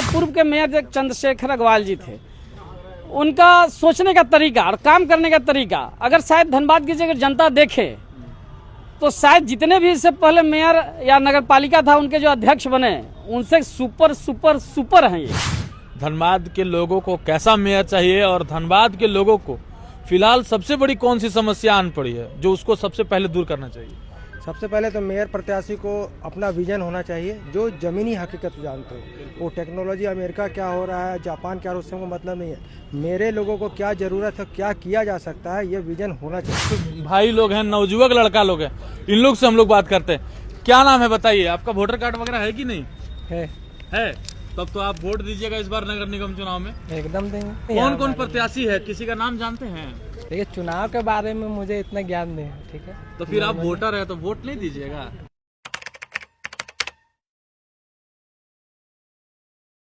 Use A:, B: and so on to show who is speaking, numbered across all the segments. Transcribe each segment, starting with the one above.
A: पूर्व के मेयर चंद्रशेखर अग्रवाल जी थे, उनका सोचने का तरीका और काम करने का तरीका अगर शायद धनबाद की जगह जनता देखे तो शायद जितने भी इससे पहले मेयर या नगर पालिका था उनके जो अध्यक्ष बने उनसे सुपर सुपर सुपर हैं ये।
B: धनबाद के लोगों को कैसा मेयर चाहिए और धनबाद के लोगों को फिलहाल सबसे बड़ी कौन सी समस्या आन पड़ी है जो उसको सबसे पहले दूर करना चाहिए?
C: सबसे पहले तो मेयर प्रत्याशी को अपना विजन होना चाहिए जो ज़मीनी हकीकत जानते हो। वो टेक्नोलॉजी अमेरिका क्या हो रहा है, जापान क्या हो रहा है, उससे हमको मतलब नहीं है। मेरे लोगों को क्या ज़रूरत है, क्या किया जा सकता है, ये विजन होना चाहिए।
B: भाई लोग हैं, नवजुवक लड़का लोग हैं, इन लोग से हम लोग बात करते हैं। क्या नाम है बताइए? आपका वोटर कार्ड वगैरह है कि नहीं है? तब तो आप वोट दीजिएगा इस बार नगर निगम चुनाव में।
C: एकदम देंगे।
B: कौन कौन प्रत्याशी है, किसी का नाम जानते हैं?
C: देखिए, चुनाव के बारे में मुझे इतना ज्ञान नहीं है, ठीक है।
B: तो फिर आप वोटर है तो वोट नहीं दीजिएगा।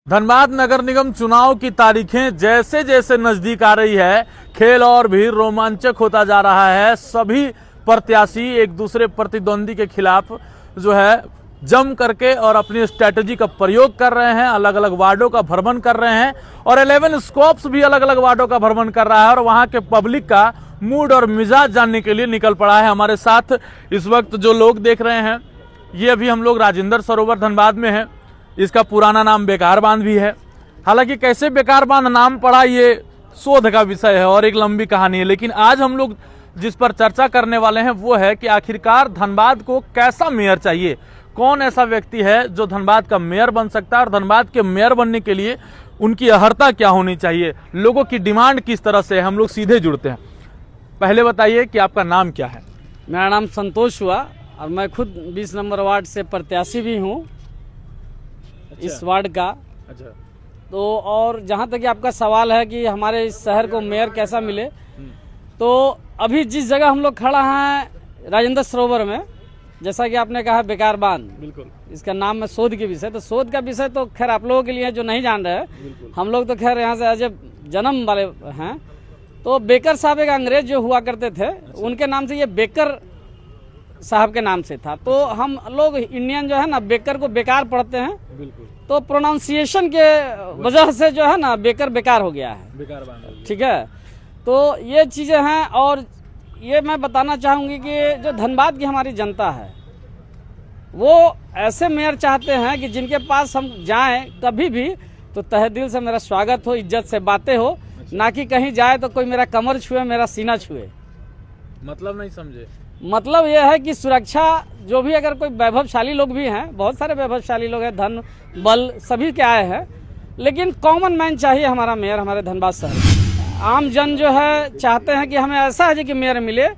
B: धनबाद नगर निगम चुनाव की तारीखें जैसे जैसे नजदीक आ रही है, खेल और भी रोमांचक होता जा रहा है। सभी प्रत्याशी एक दूसरे प्रतिद्वंदी के खिलाफ जो है जम करके और अपनी स्ट्रेटजी का प्रयोग कर रहे हैं, अलग अलग वार्डों का भ्रमण कर रहे हैं और 11 स्कोप्स भी अलग अलग वार्डों का भ्रमण कर रहा है और वहां के पब्लिक का मूड और मिजाज जानने के लिए निकल पड़ा है। हमारे साथ इस वक्त जो लोग देख रहे हैं, ये अभी हम लोग राजेंद्र सरोवर धनबाद में है। इसका पुराना नाम बेकार बांध भी है। हालांकि कैसे बेकार बांध नाम पड़ा ये शोध का विषय है और एक लंबी कहानी है, लेकिन आज हम लोग जिस पर चर्चा करने वाले हैं वो है कि आखिरकार धनबाद को कैसा मेयर चाहिए, कौन ऐसा व्यक्ति है जो धनबाद का मेयर बन सकता है और धनबाद के मेयर बनने के लिए उनकी अर्हता क्या होनी चाहिए, लोगों की डिमांड किस तरह से है। हम लोग सीधे जुड़ते हैं। पहले बताइए कि आपका नाम क्या है?
A: मेरा नाम संतोष हुआ और मैं खुद 20 नंबर वार्ड से प्रत्याशी भी हूँ। इस वार्ड का।
B: अच्छा।
A: तो और जहाँ तक कि आपका सवाल है कि हमारे इस शहर को मेयर कैसा मिले, तो अभी जिस जगह हम लोग खड़ा हैं राजेंद्र सरोवर में, जैसा कि आपने कहा बेकार बांध,
B: बिल्कुल
A: इसका नाम है शोध के विषय। तो शोध का विषय तो खैर आप लोगों के लिए जो नहीं जान रहे हैं, हम लोग तो खैर यहाँ से एज जन्म वाले हैं। तो बेकर साहब एक अंग्रेज जो हुआ करते थे, उनके नाम से ये बेकर साहब के नाम से था। तो हम लोग इंडियन जो है ना बेकर को बेकार पढ़ते हैं,
B: बिल्कुल।
A: तो प्रोनाउंसिएशन के वजह से जो है ना बेकर बेकार हो गया है,
B: बेकार बांध।
A: ठीक है। तो ये चीजें हैं और ये मैं बताना चाहूंगी कि जो धनबाद की हमारी जनता है वो ऐसे मेयर चाहते हैं कि जिनके पास हम जाएं कभी भी तो तहे दिल से मेरा स्वागत हो, इज्जत से बातें हो, ना कि कहीं जाए तो कोई मेरा कमर छुए, मेरा सीना छुए।
B: मतलब नहीं समझे?
A: मतलब यह है कि सुरक्षा जो भी, अगर कोई वैभवशाली लोग भी हैं, बहुत सारे वैभवशाली लोग हैं, धन बल सभी के आए हैं, लेकिन कॉमन मैन चाहिए हमारा मेयर हमारे धनबाद शहर। आम जन जो है चाहते हैं कि हमें ऐसा है कि मेयर मिले,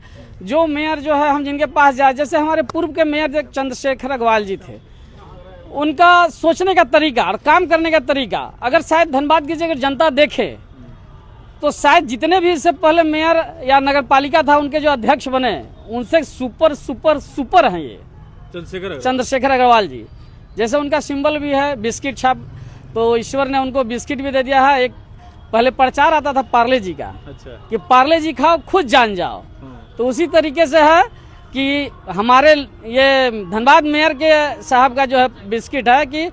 A: जो मेयर जो है हम जिनके पास जाए। जैसे हमारे पूर्व के मेयर चंद्रशेखर अग्रवाल जी थे, उनका सोचने का तरीका और काम करने का तरीका अगर शायद धनबाद की जगह जनता देखे तो शायद जितने भी इससे पहले मेयर या नगर पालिका था उनके जो अध्यक्ष बने उनसे सुपर सुपर सुपर हैं ये चंद्रशेखर अग्रवाल जी। जैसे उनका सिंबल भी है बिस्किट छाप, तो ईश्वर ने उनको बिस्किट भी दे दिया है। एक पहले प्रचार आता था पार्ले जी का,
B: अच्छा,
A: कि पार्ले जी खाओ खुद जान जाओ। तो उसी तरीके से है कि हमारे ये धनबाद मेयर के साहब का जो है बिस्किट है कि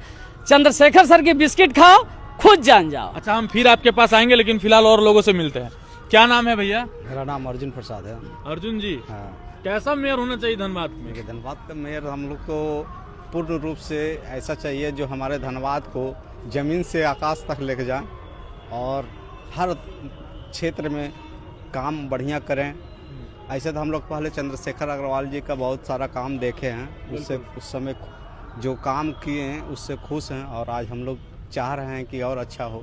A: चंद्रशेखर सर की बिस्किट खाओ खुद जान जाओ।
B: अच्छा, हम फिर आपके पास आएंगे, लेकिन फिलहाल और लोगों से मिलते हैं। क्या नाम है भैया?
D: मेरा नाम अर्जुन प्रसाद है।
B: अर्जुन जी,
D: हाँ।
B: कैसा मेयर होना चाहिए धनबाद में?
D: धनबाद का मेयर हम लोग को पूर्ण रूप से ऐसा चाहिए जो हमारे धनबाद को जमीन से आकाश तक लेके जाए और हर क्षेत्र में काम बढ़िया करें। ऐसे तो हम लोग पहले चंद्रशेखर अग्रवाल जी का बहुत सारा काम देखे हैं, उससे उस समय जो काम किए हैं उससे खुश हैं और आज हम लोग चाह रहे हैं कि और अच्छा हो।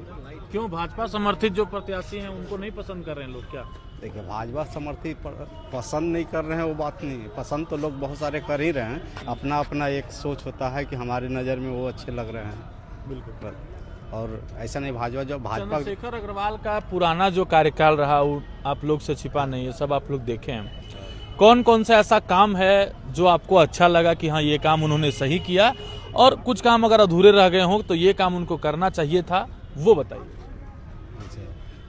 B: क्यों भाजपा समर्थित जो प्रत्याशी हैं उनको नहीं पसंद कर रहे हैं लोग? क्या
D: देखिए, भाजपा समर्थित पसंद नहीं कर रहे हैं वो बात नहीं है, पसंद तो लोग बहुत सारे कर ही रहे हैं। अपना अपना एक सोच होता है कि हमारी नज़र में वो अच्छे लग रहे हैं।
B: बिल्कुल।
D: और ऐसा नहीं, भाजपा
B: चंद्रशेखर अग्रवाल का पुराना जो कार्यकाल रहा वो आप लोग से छिपा नहीं है, सब आप लोग देखे हैं। कौन कौन सा ऐसा काम है जो आपको अच्छा लगा कि हाँ ये काम उन्होंने सही किया, और कुछ काम अगर अधूरे रह गए हों तो ये काम उनको करना चाहिए था, वो बताइए।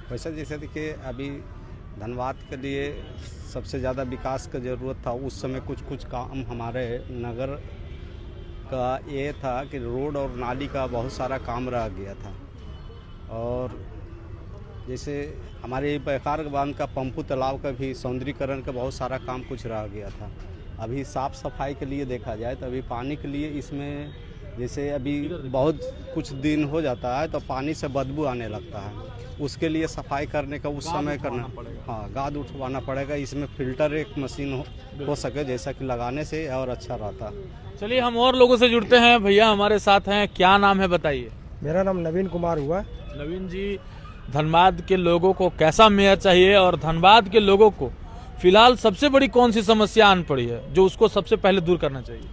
D: वैसा जैसे देखिए, अभी धनबाद के लिए सबसे ज़्यादा विकास का ज़रूरत था। उस समय कुछ काम हमारे नगर का ये था कि रोड और नाली का बहुत सारा काम रह गया था। और जैसे हमारे पैकार बांध का पंपू तालाब का भी सौंदर्यीकरण का बहुत सारा काम कुछ रह गया था। अभी साफ़ सफाई के लिए देखा जाए तो अभी पानी के लिए इसमें जैसे अभी बहुत कुछ दिन हो जाता है तो पानी से बदबू आने लगता है, उसके लिए सफाई करने का उस समय करना पड़ेगा। हाँ, गाद उठवाना पड़ेगा। इसमें फिल्टर एक मशीन हो सके जैसा कि लगाने से और अच्छा रहता।
B: चलिए हम और लोगों से जुड़ते हैं। भैया हमारे साथ हैं, क्या नाम है बताइए?
C: मेरा नाम नवीन कुमार हुआ।
B: नवीन जी, धनबाद के लोगों को कैसा मेयर चाहिए और धनबाद के लोगों को फिलहाल सबसे बड़ी कौन सी समस्या आन पड़ी है जो उसको सबसे पहले दूर करना चाहिए?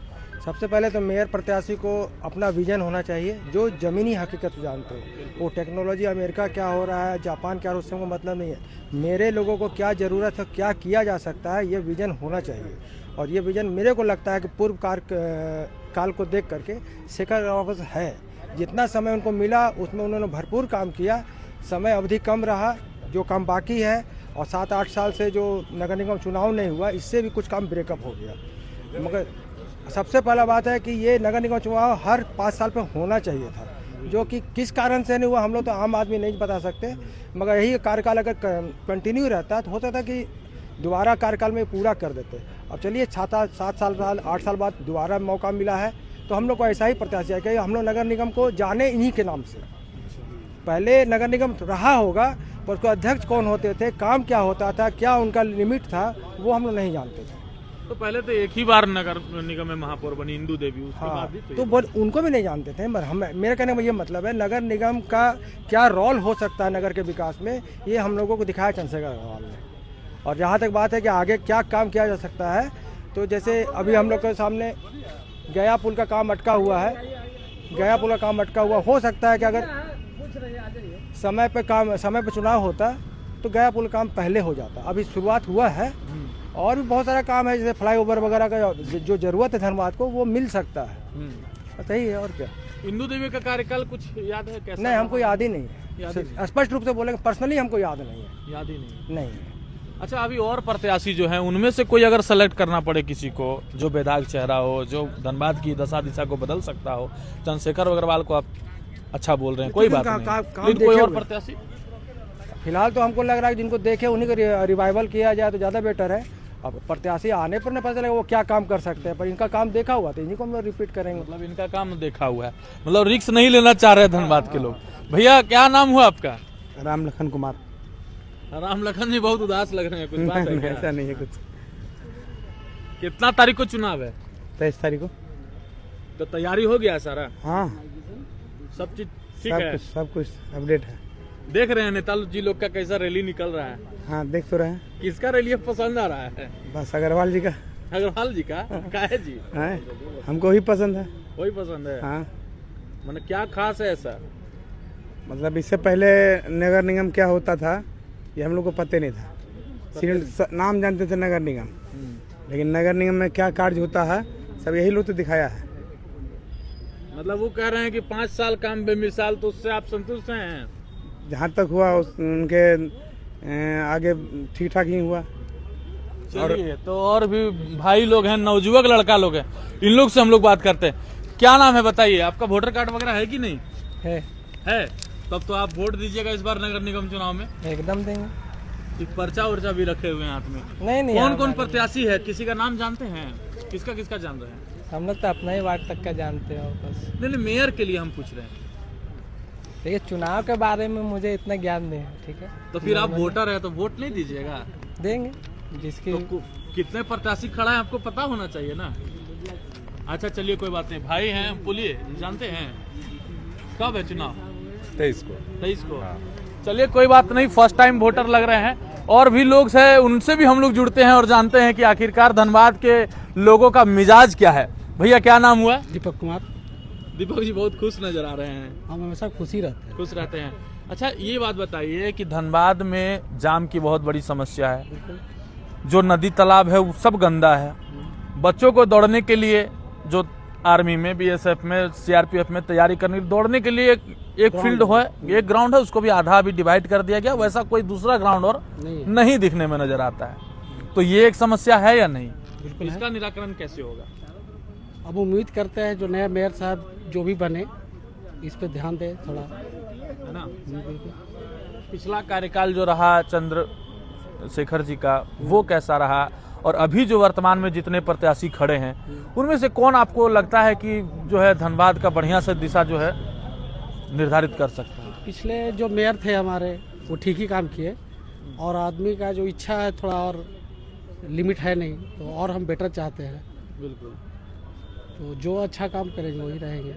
C: सबसे पहले तो मेयर प्रत्याशी को अपना विजन होना चाहिए जो ज़मीनी हकीकत जानते हो। वो टेक्नोलॉजी अमेरिका क्या हो रहा है, जापान क्या हो रहा है, उससे हमको मतलब नहीं है। मेरे लोगों को क्या ज़रूरत है, क्या किया जा सकता है, ये विजन होना चाहिए। और ये विजन मेरे को लगता है कि पूर्व काल को देख करके शेखर रावत है, जितना समय उनको मिला उसमें उन्होंने भरपूर काम किया। समय अवधि कम रहा, जो काम बाकी है, और 7-8 साल से जो नगर निगम चुनाव नहीं हुआ, इससे भी कुछ काम ब्रेकअप हो गया। मगर सबसे पहला बात है कि ये नगर निगम चुनाव हर 5 साल पे होना चाहिए था, जो कि किस कारण से नहीं हुआ हम लोग तो आम आदमी नहीं बता सकते। मगर यही कार्यकाल अगर कंटिन्यू रहता तो होता था कि दोबारा कार्यकाल में पूरा कर देते। अब चलिए 7 साल 8 साल बाद दोबारा मौका मिला है, तो हम लोग को ऐसा ही प्रत्याशा है कि हम लोग नगर निगम को जाने इन्हीं के नाम से। पहले नगर निगम रहा होगा पर उसको अध्यक्ष कौन होते थे, काम क्या होता था, क्या उनका लिमिट था, वो हम लोग नहीं जानते थे।
B: तो पहले तो एक ही बार नगर निगम में महापौर बनी इंदू देवी, उसके बाद भी
C: तो उनको भी नहीं जानते थे। मगर मेरे कहने का ये मतलब है नगर निगम का क्या रोल हो सकता है नगर के विकास में, ये हम लोगों को दिखाया चंद्रशेखर अग्रवाल ने। और जहाँ तक बात है कि आगे क्या काम किया जा सकता है, तो जैसे अभी हम लोग के सामने गया पुल का काम अटका हुआ है। गया पुल का काम अटका हुआ, हो सकता है कि अगर समय पे चुनाव होता तो गया पुल काम पहले हो जाता। अभी शुरुआत हुआ है और भी बहुत सारा काम है, जैसे फ्लाईओवर वगैरह का जो जरूरत है धनबाद को वो मिल सकता है। सही है। और क्या
B: इंदू देवी का कार्यकाल कुछ याद है कैसा?
C: नहीं, हमको याद ही नहीं है। स्पष्ट रूप से बोलेंगे, पर्सनली हमको याद नहीं है।
B: याद ही नहीं। अच्छा, अभी और प्रत्याशी जो हैं उनमें से कोई अगर सेलेक्ट करना पड़े किसी को जो बेदाग चेहरा हो, जो धनबाद की दशा दिशा को बदल सकता हो, चंद्रशेखर अग्रवाल को आप अच्छा बोल रहे हैं, कोई बात नहीं, कोई और प्रत्याशी
C: फिलहाल तो हमको लग रहा है जिनको देखे उन्हीं को रिवाइवल किया जाए तो ज़्यादा बेटर है। अब प्रत्याशी आने पर न पता चलेगा वो क्या काम कर सकते हैं, पर इनका काम देखा हुआ तो इन्हीं को हम लोग रिपीट करेंगे।
B: मतलब इनका काम देखा हुआ है, मतलब रिस्क नहीं लेना चाह रहे धनबाद के लोग। भैया क्या नाम हुआ आपका?
C: राम लखन कुमार।
B: राम लखन जी बहुत उदास लग रहे हैं, कुछ बात है क्या?
C: ऐसा नहीं है कुछ।
B: कितना तारीख को चुनाव है?
C: 23 तारीख को।
B: तो तैयारी हो गया सारा?
C: हाँ,
B: सब चीज ठीक है,
C: सब कुछ अपडेट है।
B: देख रहे हैं नेताल जी लोग का कैसा रैली निकल रहा है?
C: हाँ, देख तो रहे हैं।
B: किसका रैली पसंद आ रहा है?
C: बस अग्रवाल जी का।
B: अग्रवाल जी का? काहे जी?
C: हमको ही पसंद है।
B: वही पसंद है?
C: हाँ।
B: मतलब क्या खास है ऐसा?
C: मतलब इससे पहले नगर निगम क्या होता था ये हम लोग को पता नहीं था। सिर्फ नाम जानते थे नगर निगम, लेकिन नगर निगम में क्या कार्य होता है सब यही लोग तो दिखाया है।
B: मतलब वो कह रहे हैं कि 5 साल काम बेमिसाल, तो उससे आप संतुष्ट हैं?
C: जहाँ तक हुआ उनके आगे ठीक ठाक ही हुआ।
B: चलिए, तो और भी भाई लोग हैं, नवजुवक लड़का लोग हैं, इन लोग से हम लोग बात करते हैं। क्या नाम है बताइए? आपका वोटर कार्ड वगैरह है कि नहीं है? तब तो आप वोट दीजिएगा इस बार नगर निगम चुनाव में।
C: एकदम देंगे।
B: एक पर्चा उर्चा भी रखे हुए हैं हाथ में।
C: नहीं,
B: कौन कौन प्रत्याशी है, किसी का नाम जानते हैं? किसका किसका जान रहे हैं?
C: हम लोग तो अपना ही वार्ड तक का जानते हैं बस।
B: नहीं, मेयर के लिए हम पूछ रहे हैं।
C: देखिए, चुनाव के बारे में मुझे इतना ज्ञान नहीं है। ठीक है,
B: तो फिर आप वोटर है तो वोट नहीं दीजिएगा?
C: देंगे जिसकी।
B: तो कितने प्रत्याशी खड़ा है आपको पता होना चाहिए ना। अच्छा चलिए, कोई बात नहीं। भाई हैं, बोलिए, जानते हैं कब है चुनाव? 23 को। चलिए कोई बात नहीं, फर्स्ट टाइम वोटर लग रहे हैं। और भी लोग हैं, उनसे भी हम लोग जुड़ते हैं और जानते हैं कि आखिरकार धनबाद के लोगों का मिजाज क्या है। भैया क्या नाम हुआ?
C: दीपक कुमार।
B: दीपक जी बहुत खुश नजर आ रहे हैं।
C: हम हमेशा खुश रहते हैं।
B: अच्छा ये बात बताइए कि धनबाद में जाम की बहुत बड़ी समस्या है, जो नदी तालाब है वो सब गंदा है। बच्चों को दौड़ने के लिए, जो आर्मी में, बीएसएफ में, सीआरपीएफ में तैयारी करने दौड़ने के लिए एक फील्ड है, एक ग्राउंड है, उसको भी आधा भी डिवाइड कर दिया गया। वैसा कोई दूसरा ग्राउंड और नहीं दिखने में नजर आता है। तो ये एक समस्या है या नहीं? इसका निराकरण कैसे होगा?
E: अब उम्मीद करते हैं जो नया मेयर साहब जो भी बने इस पे ध्यान दें थोड़ा।
B: है ना। पिछला कार्यकाल जो रहा चंद्रशेखर जी का, वो कैसा रहा, और अभी जो वर्तमान में जितने प्रत्याशी खड़े हैं उनमें से कौन आपको लगता है कि जो है धनबाद का बढ़िया से दिशा जो है निर्धारित कर सकता है?
E: पिछले जो मेयर थे हमारे वो ठीक ही काम किए, और आदमी का जो इच्छा है थोड़ा और लिमिट है नहीं, तो और हम बेटर चाहते हैं।
B: बिल्कुल।
E: तो जो अच्छा काम करेंगे वही रहेंगे।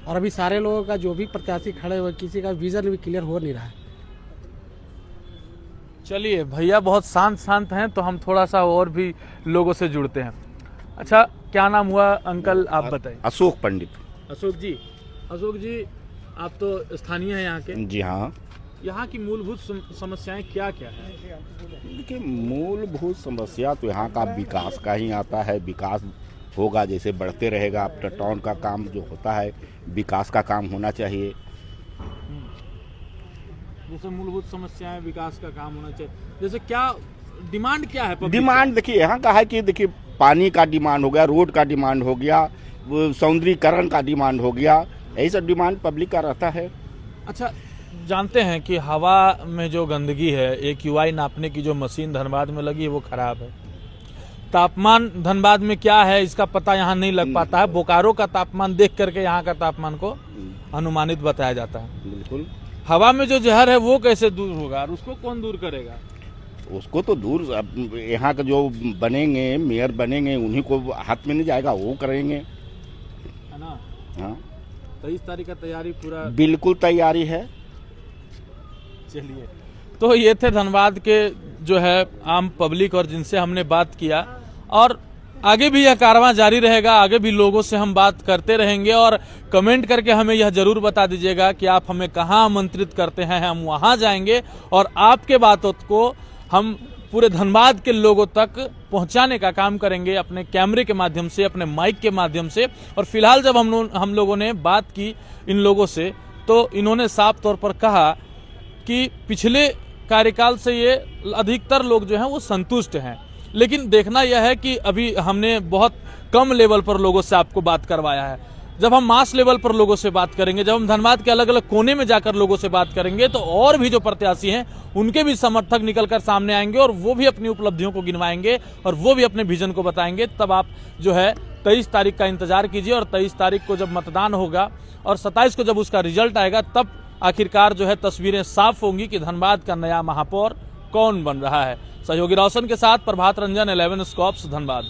E: और अभी सारे लोगों का जो भी प्रत्याशी खड़े हुए किसी का विजन भी क्लियर हो नहीं रहा है।
B: चलिए, भैया बहुत शांत हैं, तो हम थोड़ा सा और भी लोगों से जुड़ते हैं। अच्छा, क्या नाम हुआ अंकल, आप बताइए।
F: अशोक पंडित।
B: अशोक जी, आप तो स्थानीय हैं यहाँ के।
F: जी हाँ।
B: यहाँ की मूलभूत समस्याएं क्या क्या है?
F: देखिए, मूलभूत समस्या तो यहाँ का विकास का ही आता है। विकास होगा जैसे बढ़ते रहेगा। आफ्टर टाउन का काम जो होता है, विकास का काम होना चाहिए।
B: जैसे मूलभूत समस्याएं, विकास का काम होना चाहिए, जैसे क्या डिमांड क्या है?
F: डिमांड देखिए यहाँ का है कि देखिए पानी का डिमांड हो गया, रोड का डिमांड हो गया, सौंदर्यीकरण का डिमांड हो गया, यही सब डिमांड पब्लिक का रहता है।
B: अच्छा, जानते हैं कि हवा में जो गंदगी है, AQI नापने की जो मशीन धनबाद में लगी है वो खराब है। तापमान धनबाद में क्या है इसका पता यहाँ नहीं लग पाता है। बोकारो का तापमान देख करके यहाँ का तापमान को अनुमानित बताया जाता है।
F: बिल्कुल।
B: हवा में जो जहर है वो कैसे दूर होगा, और उसको कौन दूर करेगा?
F: उसको तो दूर यहाँ का जो बनेंगे, मेयर बनेंगे, उन्हीं को हाथ में नहीं जाएगा, वो करेंगे,
B: है ना।
F: हाँ,
B: 23 तारीख का तैयारी पूरा
F: बिल्कुल तैयारी है।
B: चलिए, तो ये थे धनबाद के जो है आम पब्लिक और जिनसे हमने बात किया, और आगे भी यह कारवां जारी रहेगा। आगे भी लोगों से हम बात करते रहेंगे, और कमेंट करके हमें यह जरूर बता दीजिएगा कि आप हमें कहाँ आमंत्रित करते हैं, हम वहां जाएंगे और आपके बातों को हम पूरे धनबाद के लोगों तक पहुंचाने का काम करेंगे अपने कैमरे के माध्यम से, अपने माइक के माध्यम से। और फिलहाल जब हम लोगों ने बात की इन लोगों से, तो इन्होंने साफ तौर पर कहा कि पिछले कार्यकाल से ये अधिकतर लोग जो हैं वो संतुष्ट हैं, लेकिन देखना यह है कि अभी हमने बहुत कम लेवल पर लोगों से आपको बात करवाया है। जब हम मास लेवल पर लोगों से बात करेंगे, जब हम धनबाद के अलग अलग कोने में जाकर लोगों से बात करेंगे, तो और भी जो प्रत्याशी हैं उनके भी समर्थक निकलकर सामने आएंगे, और वो भी अपनी उपलब्धियों को गिनवाएंगे, और वो भी अपने विजन को बताएंगे। तब आप जो है 23 तारीख का इंतजार कीजिए, और 23 तारीख को जब मतदान होगा और 27 को जब उसका रिजल्ट आएगा, तब आखिरकार जो है तस्वीरें साफ होंगी कि धनबाद का नया महापौर कौन बन रहा है। सहयोगी रोशन के साथ प्रभात रंजन, 11 स्कॉप्स, धनबाद।